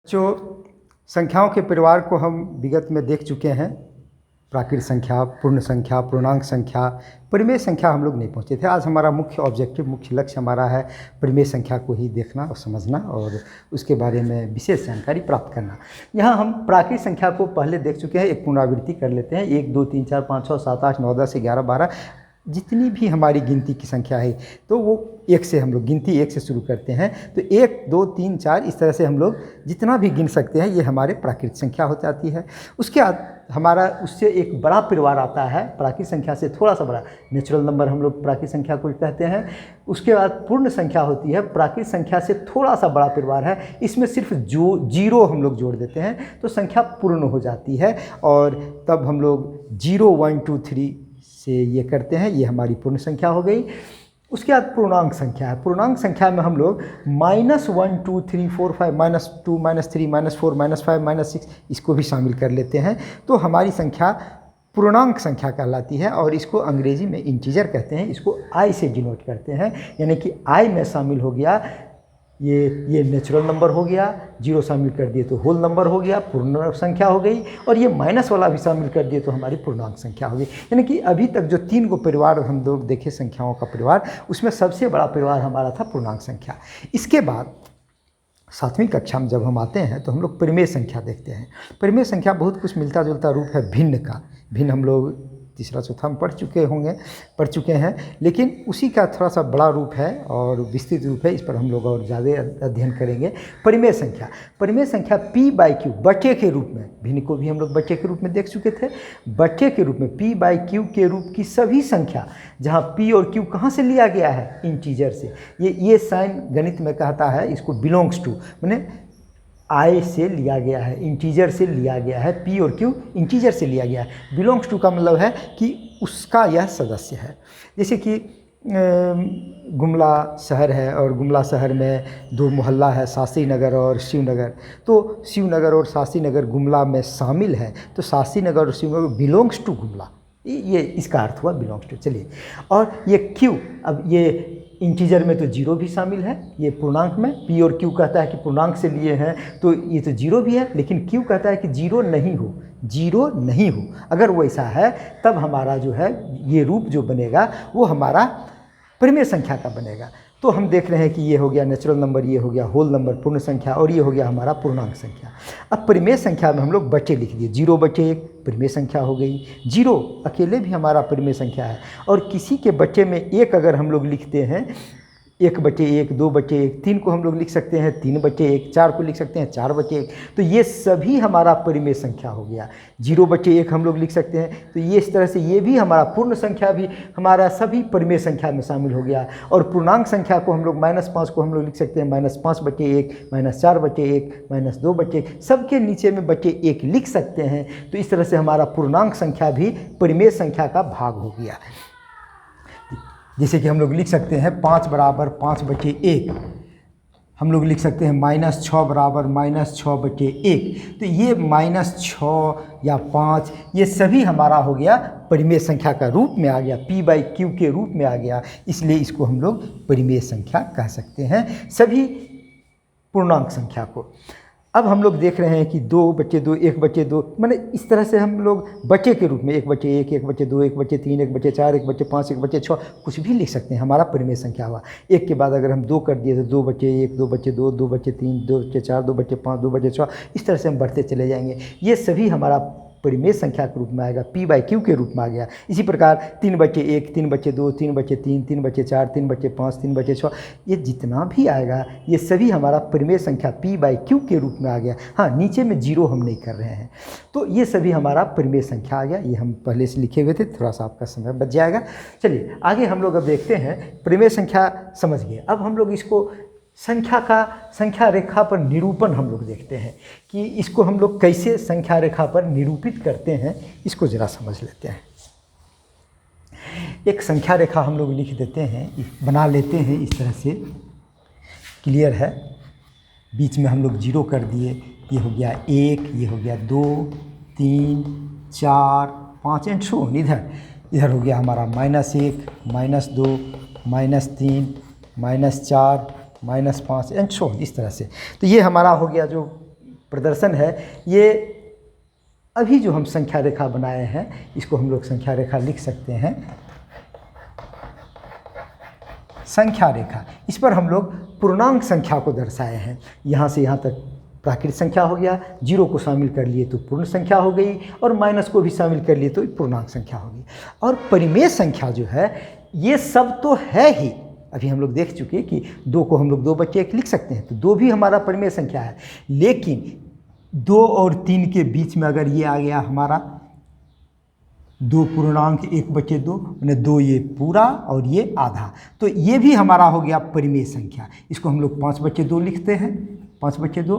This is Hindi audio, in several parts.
जो संख्याओं के परिवार को हम विगत में देख चुके हैं, प्राकृत संख्या, पूर्ण संख्या, पूर्णांक संख्या, परिमेय संख्या हम लोग नहीं पहुंचे थे। आज हमारा मुख्य ऑब्जेक्टिव, मुख्य लक्ष्य हमारा है परिमेय संख्या को ही देखना और समझना और उसके बारे में विशेष जानकारी प्राप्त करना। यहाँ हम प्राकृत संख्या को पहले देख चुके हैं, एक पुनरावृत्ति कर लेते हैं। 1 2 3 4 5 6 7 8 9 10 11 12 जितनी भी हमारी गिनती की संख्या है तो वो 1 से हम लोग गिनती 1 से शुरू करते हैं। तो 1 2 3 4 इस तरह से हम लोग जितना भी गिन सकते हैं ये हमारे प्राकृत संख्या हो जाती है। उसके बाद हमारा उससे एक बड़ा परिवार आता है, प्राकृत संख्या से थोड़ा सा बड़ा, नेचुरल नंबर हम लोग प्राकृत संख्या को कहते हैं। उसके बाद पूर्ण संख्या होती है, प्राकृत संख्या से थोड़ा सा बड़ा परिवार है। इसमें सिर्फ जो जीरो हम लोग जोड़ देते हैं तो संख्या पूर्ण हो जाती है और तब हम लोग 0 1 2 3 से ये करते हैं, ये हमारी पूर्ण संख्या हो गई। उसके बाद पूर्णांक संख्या है। पूर्णांक संख्या में हम लोग -1 2 3 4 5 -2 -3 -4 -5 -6 इसको भी शामिल कर लेते हैं तो हमारी संख्या पूर्णांक संख्या कहलाती है और इसको अंग्रेजी में इंटीजर कहते हैं। इसको आई से डिनोट करते हैं, यानी कि आई में शामिल हो गया ये नेचुरल नंबर हो गया, 0 शामिल कर दिए तो होल नंबर हो गया, पूर्ण संख्या हो गई, और ये माइनस वाला भी शामिल कर दिए तो हमारी पूर्णांक संख्या हो गई। यानी कि अभी तक जो 3 गो परिवार हम लोग देखे संख्याओं का परिवार, उसमें सबसे बड़ा परिवार हमारा था पूर्णांक संख्या। इसके बाद 7वीं कक्षा में जब हम आते हैं तो हम लोग परिमेय संख्या देखते हैं। परिमेय संख्या बहुत कुछ मिलता जुलता रूप है भिन्न का। भिन्न हम लोग तीसरा चौथा में पढ़ चुके हैं, लेकिन उसी का थोड़ा सा बड़ा रूप है और विस्तृत रूप है। इस पर हम लोग और ज़्यादा अध्ययन करेंगे। परिमेय संख्या, परिमेय संख्या p/q बट्टे के रूप में, भिन्न को भी हम लोग बट्टे के रूप में देख चुके थे। बट्टे के रूप में p/q के रूप की सभी संख्या, जहाँ p और q कहाँ से लिया गया है, इंटीजर से। ये साइन गणित में कहता है, इसको बिलोंग्स टू, माने आई से लिया गया है, इंटीजर से लिया गया है। पी और क्यू इंटीजर से लिया गया है। बिलोंग्स टू का मतलब है कि उसका यह सदस्य है। जैसे कि गुमला शहर है और गुमला शहर में 2 मोहल्ला है, शास्त्री नगर और शिवनगर। तो शिवनगर और शास्त्री नगर गुमला में शामिल है, तो शास्त्री नगर और शिवनगर बिलोंग्स टू गुमला, ये इसका अर्थ हुआ बिलोंग्स टू। चलिए, और ये क्यू, अब ये इंटीजर में तो 0 भी शामिल है, ये पूर्णांक में पी और क्यू कहता है कि पूर्णांक से लिए हैं तो ये तो 0 भी है, लेकिन क्यू कहता है कि 0 नहीं हो, 0 नहीं हो। अगर वो ऐसा है तब हमारा जो है ये रूप जो बनेगा वो हमारा परिमेय संख्या का बनेगा। तो हम देख रहे हैं कि ये हो गया नेचुरल नंबर, ये हो गया होल नंबर पूर्ण संख्या, और ये हो गया हमारा पूर्णांक संख्या। अब परिमेय संख्या में हम लोग बच्चे लिख दिए, 0/1 परिमेय संख्या हो गई। 0 अकेले भी हमारा परिमेय संख्या है, और किसी के बच्चे में 1 अगर हम लोग लिखते हैं, 1/1 2/1, 3 को हम लोग लिख सकते हैं 3/1, 4 को लिख सकते हैं 4/1, तो ये सभी हमारा परिमेय संख्या हो गया। 0/1 हम लोग लिख सकते हैं, तो ये इस तरह से ये भी हमारा पूर्ण संख्या भी हमारा सभी परिमेय संख्या में शामिल हो गया। और पूर्णांक संख्या को हम लोग -5 को हम लोग लिख सकते हैं -5/1, -4/1, -2/1, सबके नीचे में /1 लिख सकते हैं। तो इस तरह से हमारा पूर्णांक संख्या भी परिमेय संख्या का भाग हो गया। जैसे कि हम लोग लिख सकते हैं 5 = 5/1, हम लोग लिख सकते हैं -6 = -6/1। तो ये -6 या 5 ये सभी हमारा हो गया परिमेय संख्या का रूप में आ गया, p/q के रूप में आ गया, इसलिए इसको हम लोग परिमेय संख्या कह सकते हैं सभी पूर्णांक संख्या को। अब हम लोग देख रहे हैं कि 2/2, 1/2, माने इस तरह से हम लोग बच्चे के रूप में 1/1, 1/2, 1/3, 1/4, 1/5, 1/6 कुछ भी लिख सकते हैं, हमारा परिमेय संख्या हुआ। 1 के बाद अगर हम 2 कर दिए तो 2/1, 2/2, 2/3, 2/4, 2/5, 2/6, इस तरह से हम बढ़ते चले जाएंगे। ये सभी हमारा परिमेय संख्या के रूप में आएगा, p/q के रूप में आ गया। इसी प्रकार 3/1, 3/2, 3/3, 3/4, 3/5, 3/6, ये जितना भी आएगा ये सभी हमारा परिमेय संख्या p/q के रूप में आ गया। हाँ, नीचे में 0 हम नहीं कर रहे हैं, तो ये सभी हमारा परिमेय संख्या आ गया। ये हम पहले से लिखे हुए थे, थोड़ा सा आपका समय बच जाएगा। चलिए आगे हम लोग अब देखते हैं, परिमेय संख्या समझ गए। अब हम लोग इसको संख्या रेखा पर निरूपण हम लोग देखते हैं कि इसको हम लोग कैसे संख्या रेखा पर निरूपित करते हैं, इसको ज़रा समझ लेते हैं। एक संख्या रेखा हम लोग लिख देते हैं, बना लेते हैं इस तरह से, क्लियर है। बीच में हम लोग 0 कर दिए, ये हो गया 1, ये हो गया 2 3 4 5 एंड सो ऑन। इधर हो गया हमारा -1, -2, -3, -4, -5 एंड सो इस तरह से। तो ये हमारा हो गया जो प्रदर्शन है, ये अभी जो हम संख्या रेखा बनाए हैं इसको हम लोग संख्या रेखा लिख सकते हैं। संख्या रेखा, इस पर हम लोग पूर्णांक संख्या को दर्शाए हैं। यहाँ से यहाँ तक प्राकृत संख्या हो गया, जीरो को शामिल कर लिए तो पूर्ण संख्या हो गई, और माइनस को भी शामिल कर लिए तो पूर्णांक संख्या हो गई। और परिमेय संख्या जो है ये सब तो है ही, अभी हम लोग देख चुके कि 2 को हम लोग 2 बच्चे 1 लिख सकते हैं, तो 2 भी हमारा परिमेय संख्या है। लेकिन 2 और 3 के बीच में अगर ये आ गया हमारा 2 पूर्णांक 1 बचे 2, मैंने 2 ये पूरा और ये आधा, तो ये भी हमारा हो गया परिमेय संख्या। इसको हम लोग 5 बचे 2 लिखते हैं, 5 बचे 2,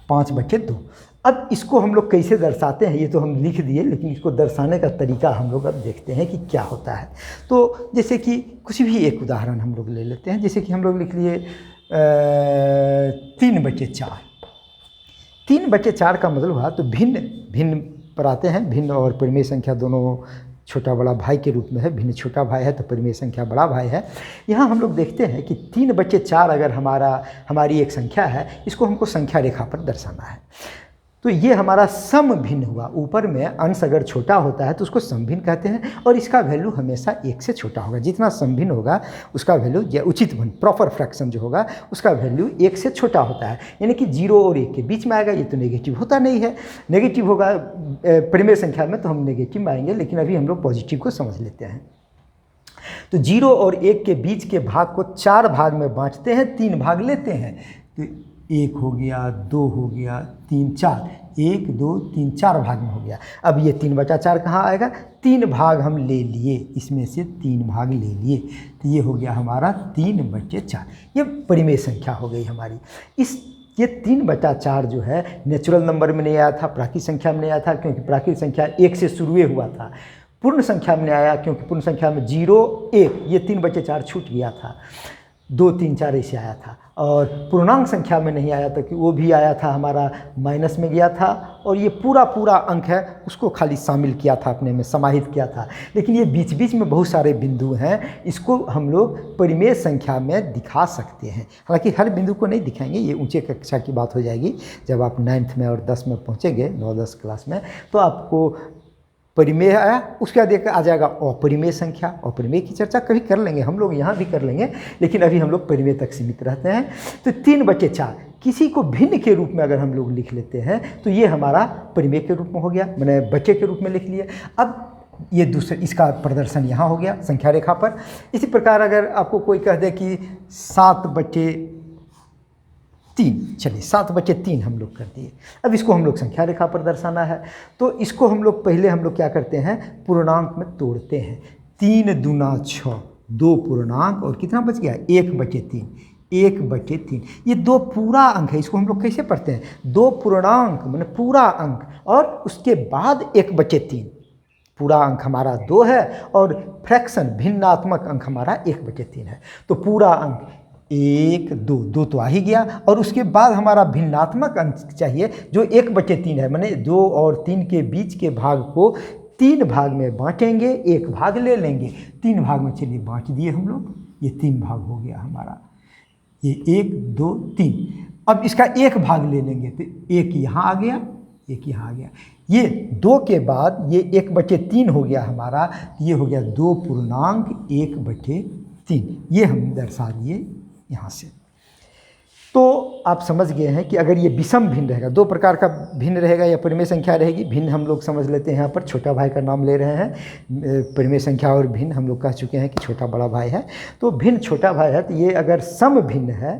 5 बचे 2। अब इसको हम लोग कैसे दर्शाते हैं, ये तो हम लिख दिए, लेकिन इसको दर्शाने का तरीका हम लोग अब देखते हैं कि क्या होता है। तो जैसे कि कुछ भी एक उदाहरण हम लोग ले लेते हैं, जैसे कि हम लोग लिख लिए 3 बचे 4। 3 बचे 4 का मतलब हुआ, तो भिन्न भिन्न पर आते हैं। भिन्न और परिमेय संख्या दोनों छोटा बड़ा भाई के रूप में है। भिन्न छोटा भाई है तो परिमेय संख्या बड़ा भाई है। यहाँ हम लोग देखते हैं कि 3 बचे 4 अगर हमारी एक संख्या है, इसको हमको संख्या रेखा पर दर्शाना है। तो ये हमारा सम भिन्न हुआ। ऊपर में अंश अगर छोटा होता है तो उसको सम भिन्न कहते हैं, और इसका वैल्यू हमेशा 1 से छोटा होगा। जितना सम भिन्न होगा उसका वैल्यू, या उचित भिन्न प्रॉपर फ्रैक्शन जो होगा उसका वैल्यू 1 से छोटा होता है, यानी कि 0 और 1 के बीच में आएगा। ये तो नेगेटिव होता नहीं है, नेगेटिव होगा परिमेय संख्या में तो हम नेगेटिव में आएंगे, लेकिन अभी हम लोग पॉजिटिव को समझ लेते हैं। तो 0 और 1 के बीच के भाग को 4 भाग में बांटते हैं, 3 भाग लेते हैं। तो 1 हो गया, 2 हो गया, 3, 4, 1, 2, 3, 4 भाग में हो गया। अब ये 3 बचा 4 कहाँ आएगा, 3 भाग हम ले लिए, इसमें से 3 भाग ले लिए, तो ये हो गया हमारा 3 बचे 4। ये परिमेय संख्या हो गई हमारी। ये 3 बचा 4 जो है नेचुरल नंबर में नहीं आया था, प्राकृतिक संख्या में नहीं आया था, क्योंकि प्राकृतिक संख्या 1 से शुरू हुआ था। पूर्ण संख्या में आया क्योंकि पूर्ण संख्या में 0, 1, ये 3 बचे 4 छूट गया था, 2, 3, 4 ऐसे आया था। और पूर्णांक संख्या में नहीं आया था कि वो भी आया था हमारा माइनस में गया था, और ये पूरा अंक है उसको खाली शामिल किया था, अपने में समाहित किया था। लेकिन ये बीच बीच में बहुत सारे बिंदु हैं, इसको हम लोग परिमेय संख्या में दिखा सकते हैं। हालांकि हर बिंदु को नहीं दिखाएंगे, ये ऊंचे कक्षा की बात हो जाएगी। जब आप 9th में और 10 में पहुँचेंगे, 9-10 क्लास में, तो आपको परिमेय आया, उसके बाद आ जाएगा अपरिमेय संख्या। अपरिमेय की चर्चा कभी कर लेंगे, हम लोग यहाँ भी कर लेंगे, लेकिन अभी हम लोग परिमेय तक सीमित रहते हैं। तो 3 बचे 4 किसी को भिन्न के रूप में अगर हम लोग लिख लेते हैं तो ये हमारा परिमेय के रूप में हो गया, मैंने बच्चे के रूप में लिख लिया। अब ये दूसरे, इसका प्रदर्शन यहाँ हो गया संख्या रेखा पर। इसी प्रकार अगर आपको कोई कह दे कि 7 बचे 3, चलिए 7 बचे 3 हम लोग कर दिए। अब इसको हम लोग संख्या रेखा पर दर्शाना है, तो इसको हम लोग पहले हम लोग क्या करते हैं, पूर्णांक में तोड़ते हैं। 3 दूना 6, 2 पूर्णांक और कितना बच गया, 1 बचे 3, 1 बचे 3। ये 2 पूरा अंक है, इसको हम लोग कैसे पढ़ते हैं, 2 पूर्णांक मैंने पूरा अंक, और उसके बाद 1 बचे 3। पूरा अंक हमारा 2 है और फ्रैक्शन भिन्नात्मक अंक हमारा 1 बचे 3 है। तो पूरा अंक 1, 2 तो आ ही गया, और उसके बाद हमारा भिन्नात्मक अंक चाहिए जो 1 बचे 3 है। मैंने 2 और 3 के बीच के भाग को 3 भाग में बांटेंगे, 1 भाग ले लेंगे, 3 भाग में चलिए बांट दिए हम लोग, ये 3 भाग हो गया हमारा, ये 1, 2, 3। अब इसका 1 भाग ले लेंगे तो 1 यहाँ आ गया, 1 यहाँ आ गया। ये 2 के बाद ये 1 बचे 3 हो गया हमारा, ये हो गया 2 पूर्णांक 1 बचे 3। ये हम दर्शा दिए यहाँ से। तो आप समझ गए हैं कि अगर ये विषम भिन्न रहेगा, 2 प्रकार का भिन्न रहेगा या परिमेय संख्या रहेगी। भिन्न हम लोग समझ लेते हैं, यहाँ पर छोटा भाई का नाम ले रहे हैं। परिमेय संख्या और भिन्न हम लोग कह चुके हैं कि छोटा बड़ा भाई है, तो भिन्न छोटा भाई है। तो ये अगर सम भिन्न है,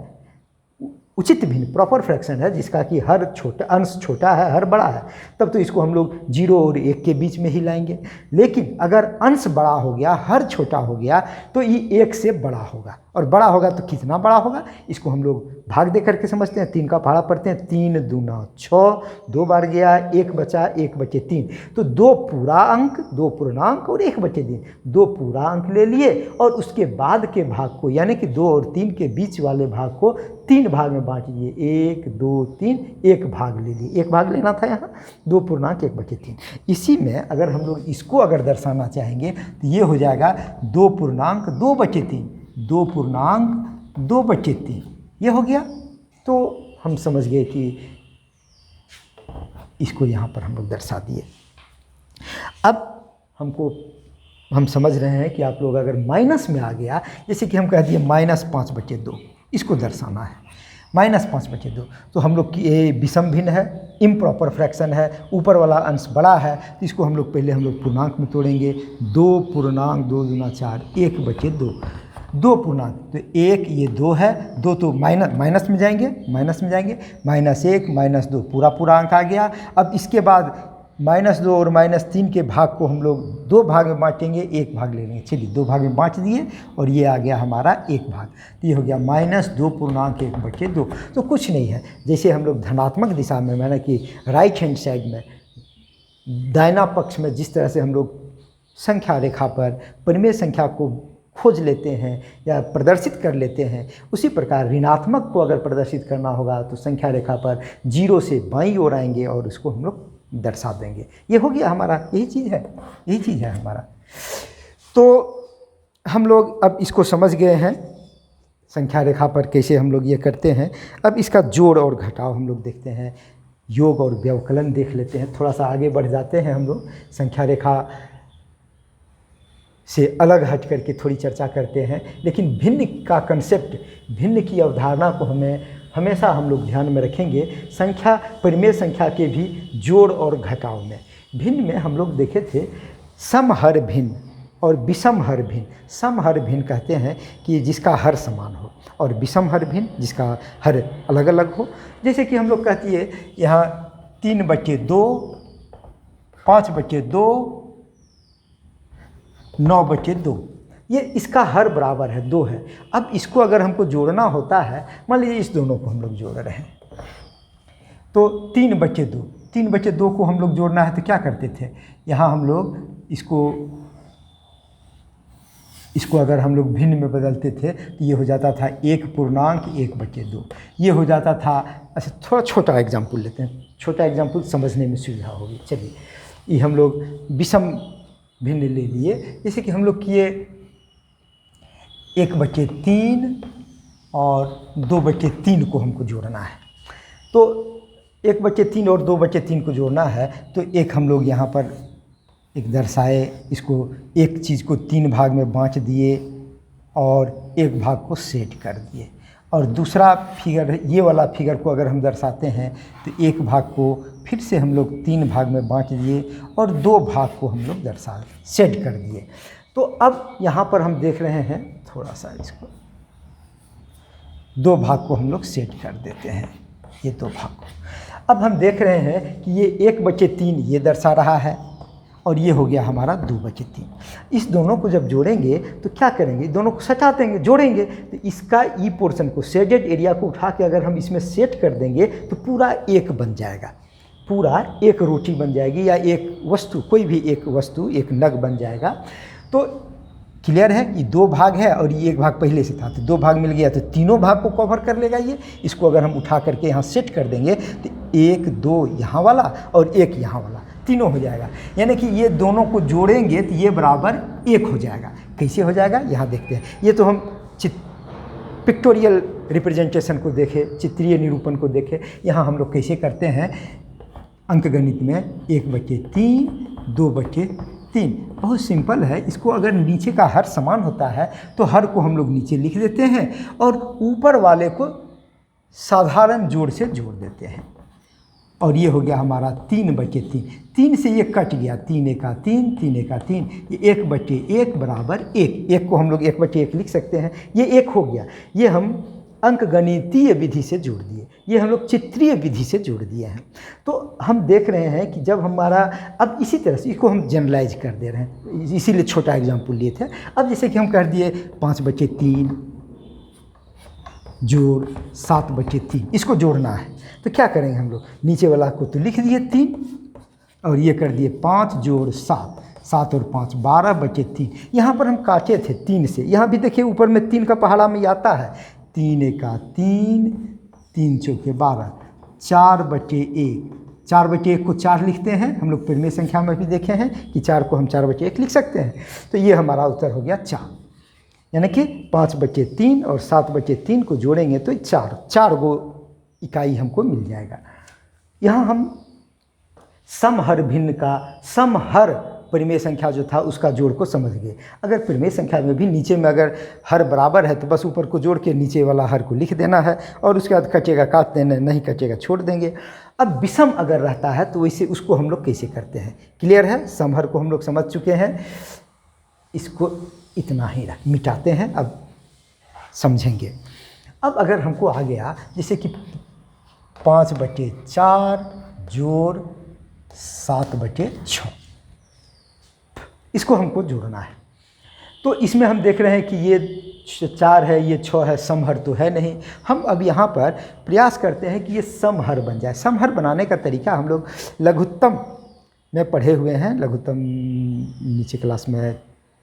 उचित भिन्न प्रॉपर फ्रैक्शन है, जिसका कि हर छोटा अंश छोटा है, हर बड़ा है, तब तो इसको हम लोग 0 और 1 के बीच में ही लाएंगे। लेकिन अगर अंश बड़ा हो गया, हर छोटा हो गया, तो ये 1 से बड़ा होगा, और बड़ा होगा तो कितना बड़ा होगा, इसको हम लोग भाग दे करके समझते हैं। 3 का पहाड़ा पढ़ते हैं, 3 दूना 6, 2 बार गया, 1 बचा, 1 बचे 3। तो 2 पूरा अंक, 2 पूर्णांक और 1 बचे 3, 2 पूरा अंक ले लिए, और उसके बाद के भाग को, यानी कि 2 और 3 के बीच वाले भाग को 3 भाग में बांट दिए, 1, 2, 3, 1 भाग ले लिए। 1 भाग लेना था यहाँ, 2 पूर्णांक 1 बचे 3। इसी में अगर हम लोग इसको अगर दर्शाना चाहेंगे तो ये हो जाएगा 2 पूर्णांक 2 बचे 3, 2 पूर्णांक 2 बचे 3, ये हो गया। तो हम समझ गए कि इसको यहाँ पर हम लोग दर्शा दिए। अब हम समझ रहे हैं कि आप लोग अगर माइनस में आ गया, जैसे कि हम कह दिए -5/2, इसको दर्शाना है -5/2, तो हम लोग की ये विषम भिन्न है, इम्प्रॉपर फ्रैक्शन है, ऊपर वाला अंश बड़ा है, तो इसको हम लोग पहले पूर्णांक में तोड़ेंगे। 2 दूना 4, 1/2, 2 पूर्णांक, तो 1 ये 2 है, 2 तो माइनस में जाएंगे, -1 -2 पूरा अंक आ गया। अब इसके बाद -2 और -3 के भाग को हम लोग 2 भाग में बांटेंगे, 1 भाग ले लेंगे। चलिए 2 भाग में बांट दिए और ये आ गया हमारा 1 भाग, तो ये हो गया -2.1/2। तो कुछ नहीं है, जैसे हम लोग धनात्मक दिशा में, मैंने कि राइट हैंड साइड में दाहिना पक्ष में जिस तरह से हम लोग संख्या रेखा पर परिमेय संख्या को खोज लेते हैं या प्रदर्शित कर लेते हैं, उसी प्रकार ऋणात्मक को अगर प्रदर्शित करना होगा तो संख्या रेखा पर 0 से बाईं ओर आएंगे और उसको हम लोग दर्शा देंगे। ये हो गया हमारा, यही चीज़ है हमारा। तो हम लोग अब इसको समझ गए हैं संख्या रेखा पर कैसे हम लोग ये करते हैं। अब इसका जोड़ और घटाव हम लोग देखते हैं, योग और व्यवकलन देख लेते हैं। थोड़ा सा आगे बढ़ जाते हैं हम लोग, संख्या रेखा से अलग हट करके थोड़ी चर्चा करते हैं, लेकिन भिन्न का कंसेप्ट, भिन्न की अवधारणा को हमेशा हम लोग ध्यान में रखेंगे। संख्या, परिमेय संख्या के भी जोड़ और घटाव में, भिन्न में हम लोग देखे थे समहर भिन्न और विषम हर भिन्न। समहर भिन्न कहते हैं कि जिसका हर समान हो, और विषम हर भिन्न जिसका हर अलग अलग हो। जैसे कि हम लोग कहती है यहाँ 3/2, 5/2, 9/2, ये इसका हर बराबर है 2 है। अब इसको अगर हमको जोड़ना होता है, मान लीजिए इस दोनों को हम लोग जोड़ रहे हैं, तो 3/2 को हम लोग जोड़ना है तो क्या करते थे, यहाँ हम लोग इसको अगर हम लोग भिन्न में बदलते थे तो ये हो जाता था 1.1/2, ये हो जाता था। अच्छा, थोड़ा छोटा एग्जाम्पल लेते हैं, छोटा एग्जाम्पल समझने में सुविधा होगी। चलिए, ये हम लोग विषम भिन्न ले लिए, जैसे कि हम लोग किए 1/3 और 2/3 को हमको जोड़ना है। तो 1/3 और 2/3 को जोड़ना है, तो एक हम लोग यहाँ पर एक दर्शाए, इसको एक चीज़ को 3 भाग में बांट दिए और एक भाग को सेट कर दिए, और दूसरा फिगर, ये वाला फिगर को अगर हम दर्शाते हैं तो एक भाग को फिर से हम लोग 3 भाग में बांट दिए और 2 भाग को हम लोग सेट कर दिए। तो अब यहाँ पर हम देख रहे हैं, थोड़ा सा इसको 2 भाग को हम लोग सेट कर देते हैं, ये 2 भाग को। अब हम देख रहे हैं कि ये 1/3 ये दर्शा रहा है और ये हो गया हमारा 2/3। इस दोनों को जब जोड़ेंगे तो क्या करेंगे, दोनों को सटा देंगे, जोड़ेंगे, तो इसका ई पोर्शन को, शेडेड एरिया को उठा के अगर हम इसमें सेट कर देंगे तो पूरा एक बन जाएगा, पूरा एक रोटी बन जाएगी, या एक वस्तु, कोई भी एक वस्तु, एक नग बन जाएगा। तो क्लियर है कि 2 भाग है और ये 1 भाग पहले से था, तो 2 भाग मिल गया, तो तीनों भाग को कवर कर लेगा ये। इसको अगर हम उठा करके यहाँ सेट कर देंगे तो 1, 2 यहाँ वाला और 1 यहाँ वाला, तीनों हो जाएगा। यानी कि ये दोनों को जोड़ेंगे तो ये बराबर 1 हो जाएगा। कैसे हो जाएगा, यहाँ देखते हैं। ये तो हम पिक्टोरियल रिप्रेजेंटेशन को देखे, चित्रीय निरूपण को देखे। यहाँ हम लोग कैसे करते हैं अंकगणित में, 1/3, 2/3, बहुत सिंपल है। इसको अगर नीचे का हर समान होता है तो हर को हम लोग नीचे लिख देते हैं और ऊपर वाले को साधारण जोड़ से जोड़ देते हैं, और ये हो गया हमारा 3/3। 3 से ये कट गया, 3 एका 3, 3 एका 3, ये 1/1 बराबर 1। 1 को हम लोग 1/1 लिख सकते हैं, ये 1 हो गया। ये हम अंकगणितीय विधि से जोड़ दिए, ये हम लोग चित्रीय विधि से जोड़ दिए हैं। तो हम देख रहे हैं कि जब हमारा, अब इसी तरह से इसको हम जनरलाइज कर दे रहे हैं, इसीलिए छोटा एग्जाम्पल लिए थे। अब जैसे कि हम कर दिए 5/3 जोड़ 7/3, इसको जोड़ना है तो क्या करेंगे हम लोग, नीचे वाला को तो लिख दिए 3 और ये कर दिए 5 जोड़ 7, 7 और 5 12/3। यहाँ पर हम काटे थे 3 से, यहाँ भी देखिए ऊपर में 3 का पहाड़ा में आता है, 3 एका 3, 3 चौके 12, 4/1। 4/1 को 4 लिखते हैं, हम लोग परिमेय संख्या में भी देखे हैं कि 4 को हम 4/1 लिख सकते हैं। तो ये हमारा उत्तर हो गया 4, यानी कि 5/3 और 7/3 को जोड़ेंगे तो 4 गो इकाई हमको मिल जाएगा। यहाँ हम समहर भिन्न का समहर परिमेय संख्या जो था उसका जोड़ को समझ गए। अगर परिमेय संख्या में भी नीचे में अगर हर बराबर है तो बस ऊपर को जोड़ के नीचे वाला हर को लिख देना है और उसके बाद कटेगा काट देना, नहीं कटेगा छोड़ देंगे। अब विषम अगर रहता है तो वैसे उसको हम लोग कैसे करते हैं, क्लियर है। समहर को हम लोग समझ चुके हैं, इसको इतना ही मिटाते हैं, अब समझेंगे। अब अगर हमको आ गया जैसे कि 5/4 जोड़ 7/6, इसको हमको जोड़ना है। तो इसमें हम देख रहे हैं कि ये 4 है, ये 6 है, समहर तो है नहीं। हम अब यहाँ पर प्रयास करते हैं कि ये समहर बन जाए। समहर बनाने का तरीका हम लोग लघुत्तम में पढ़े हुए हैं, लघुत्तम नीचे क्लास में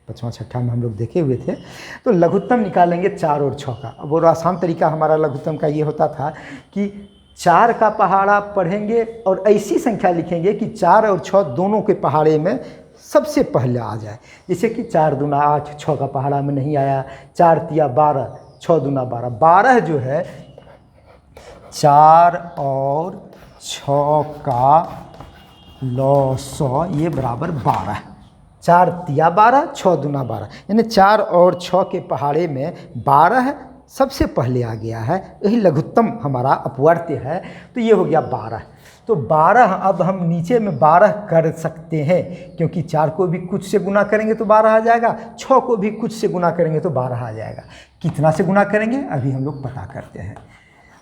5वां 6ठा में हम लोग देखे हुए थे। तो लघुत्तम निकालेंगे 4 और 6 का। अब वो आसान तरीका हमारा लघुत्तम का ये होता था कि 4 का पहाड़ा पढ़ेंगे और ऐसी संख्या लिखेंगे कि 4 और 6 दोनों के पहाड़े में सबसे पहले आ जाए। जैसे कि 4 दूना 8, 6 का पहाड़ा में नहीं आया, 4 तिया 12, 6 दूना 12, 12 जो है 4 और 6 का लॉसौ ये बराबर 12, 4 तिया 12, 6 दूना 12, यानी 4 और 6 के पहाड़े में 12 सबसे पहले आ गया है। यही लघुत्तम हमारा अपवर्त्य है। तो ये हो गया 12। तो 12 अब हम नीचे में 12 कर सकते हैं, क्योंकि 4 को भी कुछ से गुना करेंगे तो 12 आ जाएगा, 6 को भी कुछ से गुना करेंगे तो 12 आ जाएगा। कितना से गुना करेंगे अभी हम लोग पता करते हैं।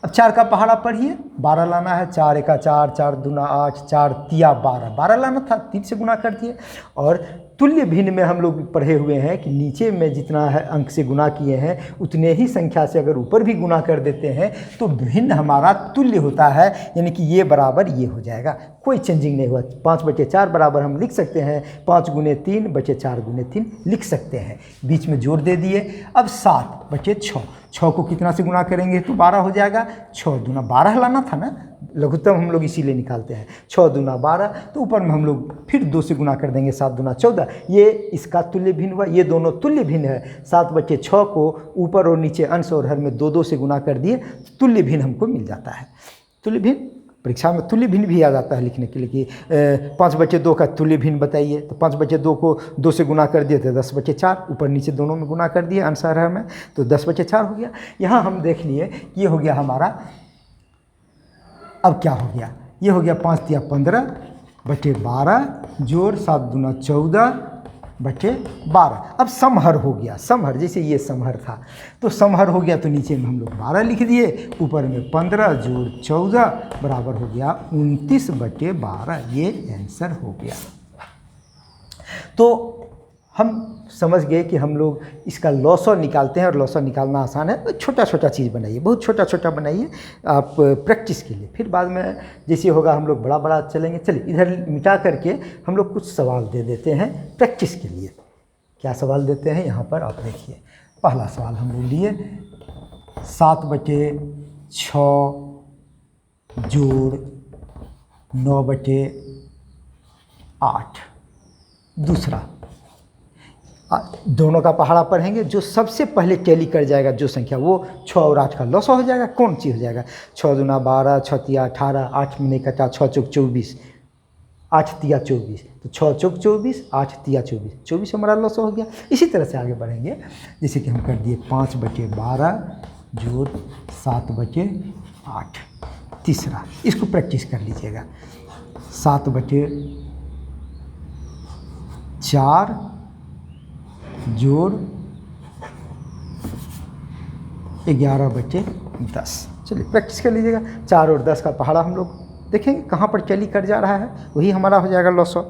अब 4 का पहाड़ा पढ़िए, 12 लाना है, 4 एका 4, 4 दूना 8, 4 तिया 12, 12 लाना था, 3 से गुना कर दिए। और तुल्य भिन्न में हम लोग पढ़े हुए हैं कि नीचे में जितना है अंक से गुना किए हैं उतने ही संख्या से अगर ऊपर भी गुना कर देते हैं तो भिन्न हमारा तुल्य होता है, यानी कि ये बराबर ये हो जाएगा, कोई चेंजिंग नहीं हुआ। 5/4 बराबर हम लिख सकते हैं 5 × 3/4 × 3 लिख सकते हैं, बीच में जोड़ दे दिए। अब 7/6, 6 को कितना से गुना करेंगे तो 12 हो जाएगा, 6 दूना 12 लाना था ना, लघुत्तम हम लोग इसीलिए निकालते हैं। 6 दूना 12, तो ऊपर में हम लोग फिर 2 से गुना कर देंगे, 7 दूना 14, ये इसका तुल्य भिन्न हुआ, ये दोनों तुल्य भिन्न है। 7/6 को ऊपर और नीचे अंश और हर में 2-2 से गुना कर दिए, तुल्य भिन्न हमको मिल जाता है। तुल्य भिन्न परीक्षा में तुल्य भिन्न भी आ जाता है लिखने के लिए कि 5/2 का तुल्य भिन्न बताइए, तो 5/2 को 2 से गुना कर दिए तो 10/4, ऊपर नीचे दोनों में गुना कर दिए अंश और हर में, तो 10/4 हो गया। यहाँ हम देख लिए ये हो गया हमारा। अब क्या हो गया, ये हो गया 5 तिया 15/12 जोड़ 7 दूना 14/12। अब समहर हो गया, समहर जैसे ये समहर था तो समहर हो गया, तो नीचे में हम लोग 12 लिख दिए, ऊपर में 15 जोड़ 14 बराबर हो गया 29/12, ये आंसर हो गया। तो हम समझ गए कि हम लोग इसका लॉसो निकालते हैं और लॉसो निकालना आसान है। छोटा छोटा चीज़ बनाइए, बहुत छोटा छोटा बनाइए आप प्रैक्टिस के लिए, फिर बाद में जैसे होगा हम लोग बड़ा बड़ा चलेंगे। चलिए इधर मिटा करके हम लोग कुछ सवाल दे देते हैं प्रैक्टिस के लिए। क्या सवाल देते हैं यहाँ पर आप देखिए। पहला सवाल हम लोग लिए 7/6 जोड़ 9/8। दूसरा दोनों का पहाड़ा पढ़ेंगे, जो सबसे पहले टैली कर जाएगा जो संख्या, वो 6 और 8 का लॉस हो जाएगा। कौन चीज़ हो जाएगा? 6 दूना 12, 6 तिया 18, 8 में नहीं कटा, 6 चौक 24, 8 तिया 24, तो 6 चौक 24, 8 तिया 24, 24 हमारा लॉस हो गया। इसी तरह से आगे बढ़ेंगे, जैसे कि हम कर दिए 5/12 जोड़ 7/8। तीसरा इसको प्रैक्टिस कर लीजिएगा, 7/4 जोड़ 11/10। चलिए प्रैक्टिस कर लीजिएगा। 4 और 10 का पहाड़ा हम लोग देखेंगे कहाँ पर टैली कर जा रहा है, वही हमारा हो जाएगा लॉसो।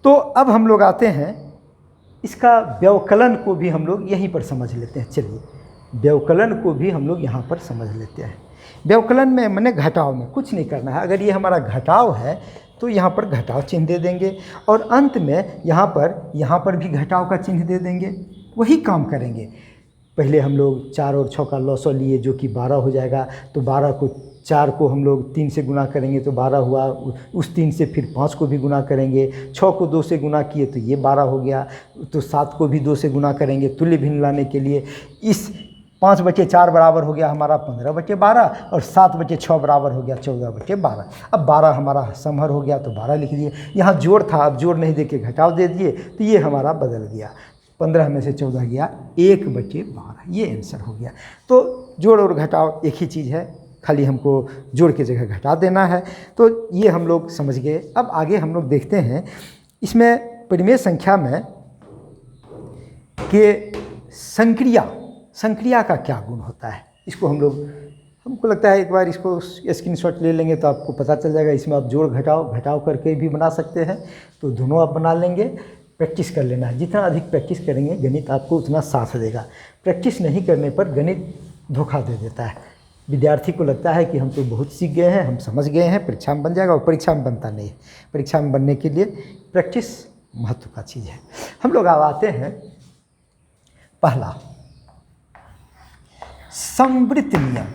तो अब हम लोग आते हैं इसका व्यवकलन को भी हम लोग यहीं पर समझ लेते हैं। चलिए व्यवकलन को भी हम लोग यहाँ पर समझ लेते हैं। व्यवकलन में मैंने घटाव में कुछ नहीं करना है। अगर ये हमारा घटाव है तो यहाँ पर घटाव चिन्ह दे देंगे, और अंत में यहाँ पर भी घटाव का चिन्ह दे देंगे। वही काम करेंगे। पहले हम लोग 4 और 6 का लॉसो लिए जो कि 12 हो जाएगा, तो 12 को 4 को हम लोग 3 से गुना करेंगे तो 12 हुआ, उस 3 से फिर 5 को भी गुना करेंगे, 6 को 2 से गुना किए तो ये 12 हो गया, तो 7 को भी 2 से गुना करेंगे तुल्य भिन्न लाने के लिए। इस 5/4 बराबर हो गया हमारा 15/12 और 7/6 बराबर हो गया 14/12। अब 12 हमारा समहर हो गया तो 12 लिख दिए। यहाँ जोड़ था, अब जोड़ नहीं दे के घटाव दे दिए तो ये हमारा बदल गया, 15 में से 14 गया 1/12, ये आंसर हो गया। तो जोड़ और घटाव एक ही चीज़ है, खाली हमको जोड़ के जगह घटा देना है। तो ये हम लोग समझ गए। अब आगे हम लोग देखते हैं इसमें परिमेय संख्या में कि संक्रिया का क्या गुण होता है। इसको हमको लगता है एक बार इसको स्क्रीनशॉट ले लेंगे तो आपको पता चल जाएगा। इसमें आप जोड़ घटाव करके भी बना सकते हैं, तो दोनों आप बना लेंगे। प्रैक्टिस कर लेना है, जितना अधिक प्रैक्टिस करेंगे गणित आपको उतना साथ देगा। प्रैक्टिस नहीं करने पर गणित धोखा दे देता है। विद्यार्थी को लगता है कि हम तो बहुत सीख गए हैं, हम समझ गए हैं, परीक्षा में बन जाएगा, और परीक्षा में बनता नहीं है। परीक्षा में बनने के लिए प्रैक्टिस महत्व का चीज़ है। हम लोग अब आते हैं पहला, संवृत्त नियम।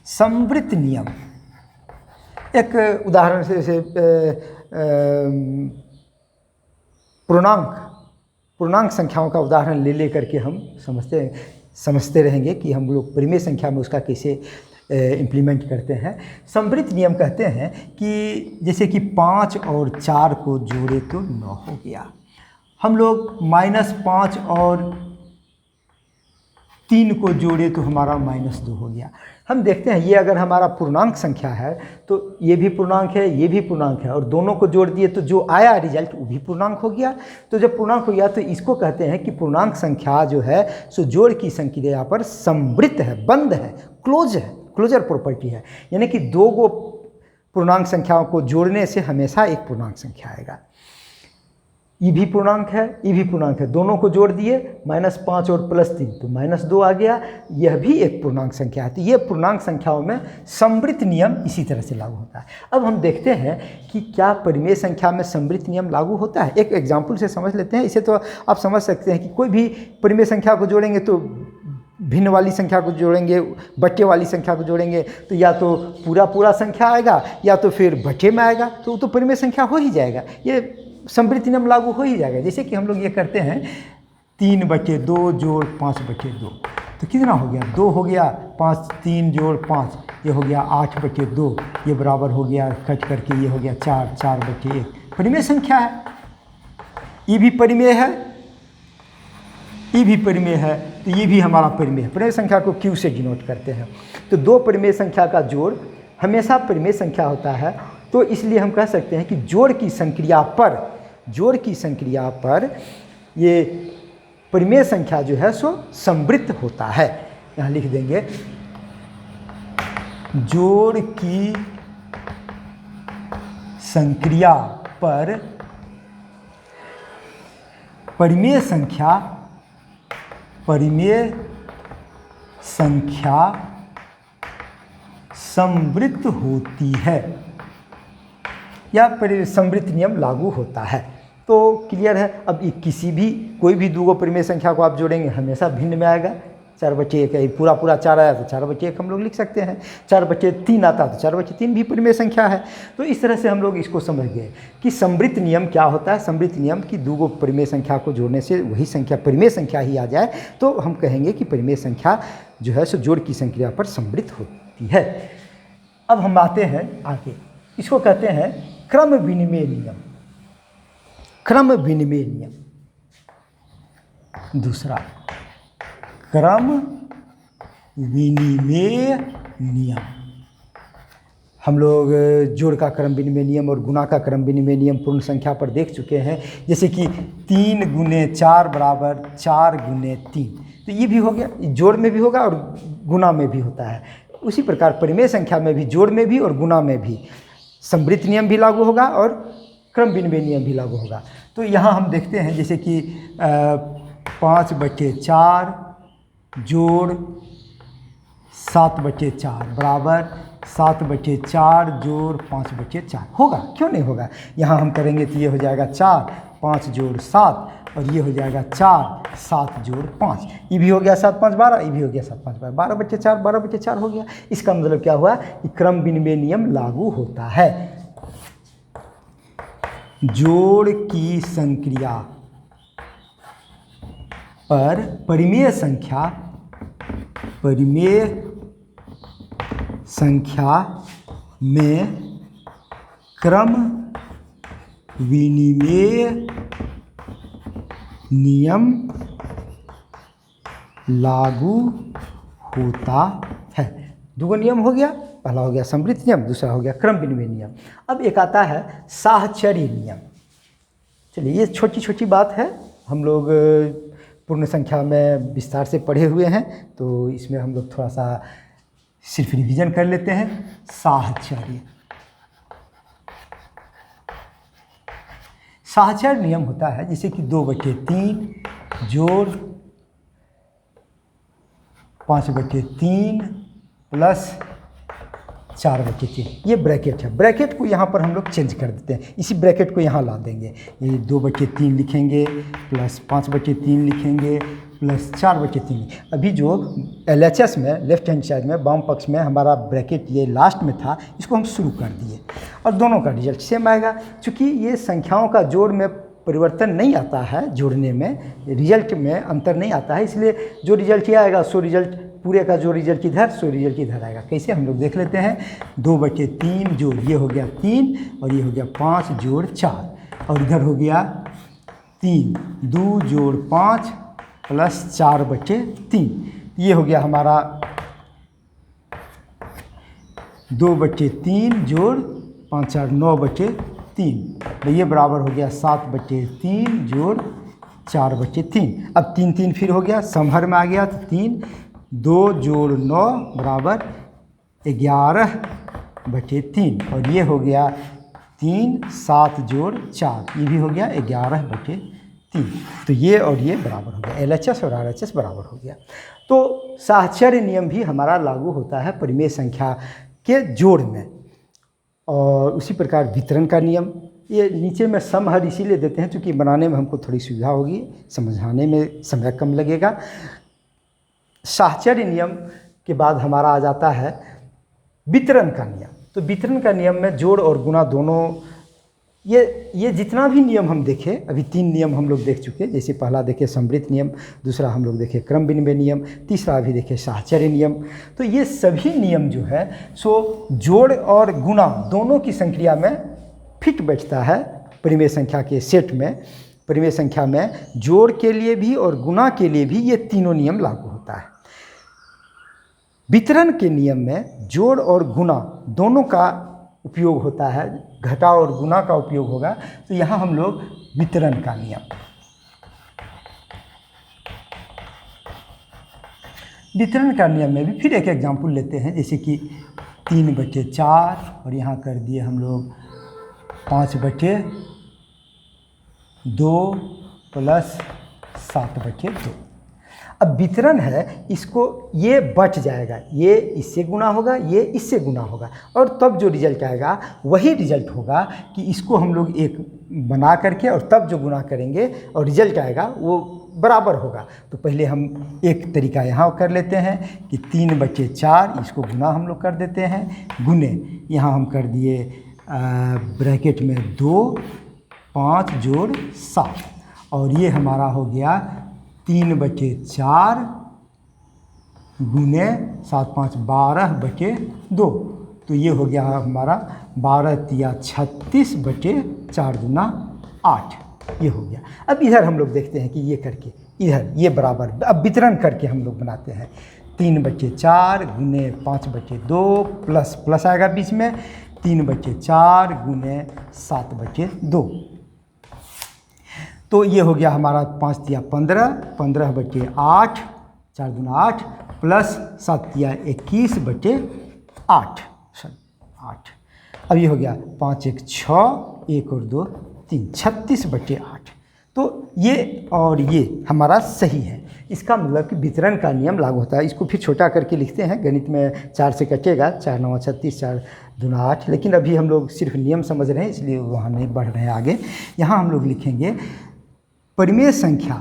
संवृत्त नियम एक उदाहरण से जैसे पूर्णांक संख्याओं का उदाहरण ले करके हम समझते रहेंगे कि हम लोग परिमेय संख्या में उसका कैसे इम्प्लीमेंट करते हैं। संवृत्त नियम कहते हैं कि जैसे कि 5 और 4 को जोड़े तो 9 हो गया। हम लोग -5 और 3 को जोड़े तो हमारा -2 हो गया। हम देखते हैं ये अगर हमारा पूर्णांक संख्या है तो ये भी पूर्णांक है, ये भी पूर्णांक है, और दोनों को जोड़ दिए तो जो आया रिजल्ट वो भी पूर्णांक हो गया। तो जब पूर्णांक हो गया तो इसको कहते हैं कि पूर्णांक संख्या जो है सो जोड़ की संक्रिया पर संवृत्त है, बंद है, क्लोजर प्रॉपर्टी है। यानी कि दो गो पूर्णांक संख्याओं को जोड़ने से हमेशा एक पूर्णांक संख्या आएगा। ये भी पूर्णांक है, ये भी पूर्णांक है, दोनों को जोड़ दिए -5 और +3 तो -2 आ गया। यह भी एक पूर्णांक संख्या है। तो ये पूर्णांक संख्याओं में संवृत्त नियम इसी तरह से लागू होता है। अब हम देखते हैं कि क्या परिमेय संख्या में संवृत्त नियम लागू होता है। एक एग्जाम्पल से समझ लेते हैं। इसे तो आप समझ सकते हैं कि कोई भी परिमेय संख्या को जोड़ेंगे तो भिन्न वाली संख्या को जोड़ेंगे, बट्टे वाली संख्या को जोड़ेंगे तो या तो पूरा संख्या आएगा या तो फिर बट्टे में आएगा, तो वो तो परिमेय संख्या हो ही जाएगा। ये संवृत्त नियम लागू हो ही जाएगा। जैसे कि हम लोग ये करते हैं 3/2 जोड़ 5/2 तो कितना हो गया, 2 हो गया। 5 3 जोड़ 5 ये हो गया 8/2, ये बराबर हो गया कट करके ये हो गया 4/1। परिमेय संख्या है, ये भी परिमेय है, ये भी परिमेय है, तो ये भी हमारा परिमेय है। परिमेय संख्या को Q से डिनोट करते हैं। तो दो परिमेय संख्या का जोड़ हमेशा परिमेय संख्या होता है। तो इसलिए हम कह सकते हैं कि जोड़ की संक्रिया पर ये परिमेय संख्या जो है सो संवृत्त होता है। यहाँ लिख देंगे जोड़ की संक्रिया पर परिमेय संख्या संवृत्त होती है या संवृत्त नियम लागू होता है। तो क्लियर है। अब कोई भी दो परिमेय संख्या को आप जोड़ेंगे हमेशा भिन्न में आएगा। 4/1 है, पूरा 4 आया तो 4/1 हम लोग लिख सकते हैं। 4/3 आता तो 4/3 भी परिमेय संख्या है। तो इस तरह से हम लोग इसको समझ गए कि संवृत्त नियम क्या होता है। संवृत्त नियम की दो परिमेय संख्या को जोड़ने से वही संख्या परिमेय संख्या ही आ जाए तो हम कहेंगे कि परिमेय संख्या जो है सो जोड़ की संक्रिया पर संवृत्त होती है। अब हम आते हैं आगे, इसको कहते हैं क्रम विनिमय नियम। दूसरा क्रम विनिमय नियम। हम लोग जोड़ का क्रम विनिमय नियम और गुणा का क्रम विनिमय नियम पूर्ण संख्या पर देख चुके हैं। जैसे कि 3 × 4 बराबर 4 × 3, तो ये भी हो गया, जोड़ में भी होगा और गुणा में भी होता है। उसी प्रकार परिमेय संख्या में भी जोड़ में भी और गुणा में भी संवृत्त नियम भी लागू होगा और क्रम विनिमय नियम भी लागू होगा। तो यहाँ हम देखते हैं जैसे कि 5/4 जोड़ 7/4 बराबर 7/4 जोड़ 5/4 होगा, क्यों नहीं होगा। यहाँ हम करेंगे तो ये हो जाएगा 4, 5 जोड़ 7 और ये हो जाएगा 4, 7 जोड़ 5। ये भी हो गया 7 5 12, ये भी हो गया 7 5 12, 12/4 12/4 हो गया। इसका मतलब क्या हुआ कि क्रम विनिमय नियम लागू होता है। जोड़ की संक्रिया पर परिमेय संख्या में क्रम विनिमेय नियम लागू होता है। दो नियम हो गया, पहला हो गया समृद्ध नियम, दूसरा हो गया क्रम विनिमय नियम। अब एक आता है साहचर्य नियम। चलिए, ये छोटी छोटी बात है, हम लोग पूर्ण संख्या में विस्तार से पढ़े हुए हैं, तो इसमें हम लोग थोड़ा सा सिर्फ रिवीजन कर लेते हैं। साहचर्य नियम होता है जैसे कि 2/3 जोड़ 5/3 प्लस 4/3। ये ब्रैकेट है, ब्रैकेट को यहाँ पर हम लोग चेंज कर देते हैं, इसी ब्रैकेट को यहाँ ला देंगे। ये 2/3 लिखेंगे प्लस 5/3 लिखेंगे प्लस 4/3। अभी जो LHS में लेफ्ट हैंड साइड में वाम पक्ष में हमारा ब्रैकेट ये लास्ट में था, इसको हम शुरू कर दिए और दोनों का रिजल्ट सेम आएगा। चूँकि ये संख्याओं का जोड़ में परिवर्तन नहीं आता है, जोड़ने में रिजल्ट में अंतर नहीं आता है, इसलिए जो रिजल्ट ये आएगा सो रिजल्ट पूरे का जो रिजल्ट इधर सो रिजल्ट इधर आएगा। कैसे हम लोग देख लेते हैं। 2/3 जोड़ ये हो गया 3 और ये हो गया 5 जोड़ 4 और इधर हो गया 3 2 जोड़ 5 प्लस 4/3। ये हो गया हमारा 2/3 जोड़ 5 4 9/3। तो ये बराबर हो गया 7/3 जोड़ 4/3। अब 3 3 फिर हो गया, समहर में आ गया तो 3 2 जोड़ 9 बराबर 11/3 और ये हो गया 3 7 जोड़ 4, ये भी हो गया 11/3। तो ये और ये बराबर हो गया, LHS और RHS बराबर हो गया। तो साहचर्य नियम भी हमारा लागू होता है परिमेय संख्या के जोड़ में। और उसी प्रकार वितरण का नियम, ये नीचे में समहर इसीलिए देते हैं क्योंकि बनाने में हमको थोड़ी सुविधा होगी, समझाने में समय कम लगेगा। साहचर्य नियम के बाद हमारा आ जाता है वितरण का नियम। तो वितरण का नियम में जोड़ और गुणा दोनों, ये जितना भी नियम हम देखे, अभी 3 नियम हम लोग देख चुके, जैसे पहला देखे समृद्ध नियम, दूसरा हम लोग देखे क्रम विनिमय नियम, तीसरा अभी देखे साहचर्य नियम। तो ये सभी नियम जो है सो जोड़ और गुणा दोनों की संक्रिया में फिट बैठता है। परिमेय संख्या के सेट में, परिमेय संख्या में जोड़ के लिए भी और गुणा के लिए भी ये तीनों नियम लागू होता है। वितरण के नियम में जोड़ और गुणा दोनों का उपयोग होता है, घटा और गुणा का उपयोग होगा। तो यहाँ हम लोग वितरण का नियम, वितरण का नियम में भी फिर एक एग्जाम्पल लेते हैं, जैसे कि 3/4 और यहाँ कर दिए हम लोग 5/2 प्लस 7/2। अब वितरण है, इसको ये बच जाएगा, ये इससे गुना होगा, ये इससे गुना होगा और तब जो रिजल्ट आएगा वही रिजल्ट होगा कि इसको हम लोग एक बना करके और तब जो गुना करेंगे और रिजल्ट आएगा वो बराबर होगा। तो पहले हम एक तरीका यहाँ कर लेते हैं कि 3/4 इसको गुना हम लोग कर देते हैं, गुने यहाँ हम कर दिए ब्रैकेट में 2 5 जोड़ 7 और ये हमारा हो गया 3/4 गुने 7 5 12/2। तो ये हो गया हमारा 12 तिया 36/4 दूना 8, ये हो गया। अब इधर हम लोग देखते हैं कि ये करके इधर ये बराबर, अब वितरण करके हम लोग बनाते हैं 3/4 गुने 5/2 प्लस प्लस आएगा बीच में 3/4 गुने 7/2। तो ये हो गया हमारा 5 तिया 15, 15/8 4 दूना 8 प्लस 7 तिया 21/8 8। अब ये हो गया 5 1 6 1 और 2 3 36/8। तो ये और ये हमारा सही है। इसका मतलब कि वितरण का नियम लागू होता है। इसको फिर छोटा करके लिखते हैं, गणित में 4 से कटेगा, 4 9 36 4 दूना 8, लेकिन अभी हम लोग सिर्फ नियम समझ रहे हैं इसलिए वहाँ नहीं बढ़ रहे हैं आगे। यहाँ हम लोग लिखेंगे परिमेय संख्या,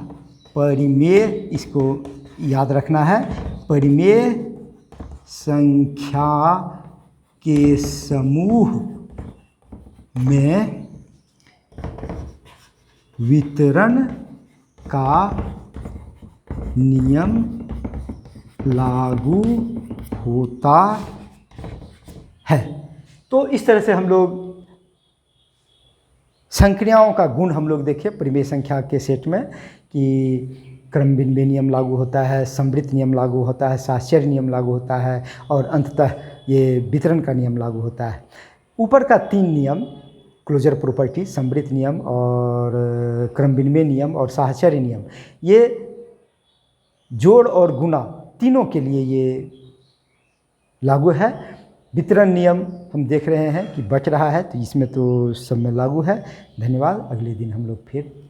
परिमेय, इसको याद रखना है, परिमेय संख्या के समूह में वितरण का नियम लागू होता है। तो इस तरह से हम लोग संक्रियाओं का गुण हम लोग देखे परिमेय संख्या के सेट में कि क्रम बिन्वय नियम लागू होता है, समवृत्त नियम लागू होता है, साहचर्य नियम लागू होता है और अंततः ये वितरण का नियम लागू होता है। ऊपर का 3 नियम क्लोजर प्रॉपर्टी, समवृत्त नियम और क्रम बिन्वय नियम और साहचर्य नियम, ये जोड़ और गुणा तीनों के लिए ये लागू है। वितरण नियम हम देख रहे हैं कि बच रहा है, तो इसमें तो सब में लागू है। धन्यवाद। अगले दिन हम लोग फिर